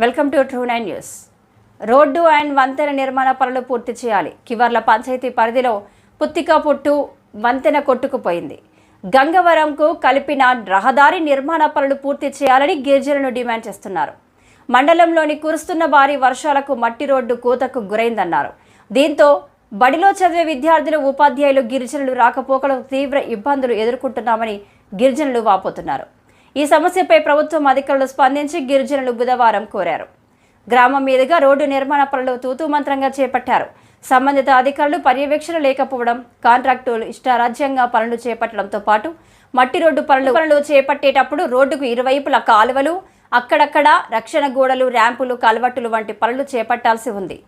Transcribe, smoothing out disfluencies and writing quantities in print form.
Welcome to True nine news. రోడ్డు and వంతెన నిర్మాణ పనులు పూర్తి చేయాలి. కివర్ల పంచాయతీ పరిధిలో పుత్తికపుట్టు వంతెన కొట్టుకుపోయింది. గంగవరంకు కలిపిన రహదారి నిర్మాణ పనులు పూర్తి చేయాలని గిరిజనులు డిమాండ్ చేస్తున్నారు. మండలంలోని కురుస్తున్న భారీ వర్షాలకు మట్టి రోడ్డు కోతకు గురైందన్నారు. దీంతో బడిలో చదివే విద్యార్థులు, ఉపాధ్యాయులు, గిరిజనులు రాకపోకలకు తీవ్ర ఇబ్బందులు ఎదుర్కొంటున్నామని గిరిజనులు వాపోతున్నారు. ఈ సమస్యపై ప్రభుత్వం అధికారులు స్పందించి గిరిజనులు బుధవారం కోరారు. గ్రామం మీదుగా రోడ్డు నిర్మాణ పనులు తూతుమంత్రంగా చేపట్టారు. సంబంధిత అధికారులు పర్యవేక్షణ లేకపోవడం, కాంట్రాక్టులు ఇష్టారాజ్యంగా పనులు చేపట్టడంతో పాటు మట్టి రోడ్డు పనులు చేపట్టేటప్పుడు రోడ్డుకు ఇరువైపుల కాలువలు, అక్కడక్కడ రక్షణ గోడలు, ర్యాంపులు, కల్వట్టులు వంటి పనులు చేపట్టాల్సి ఉంది.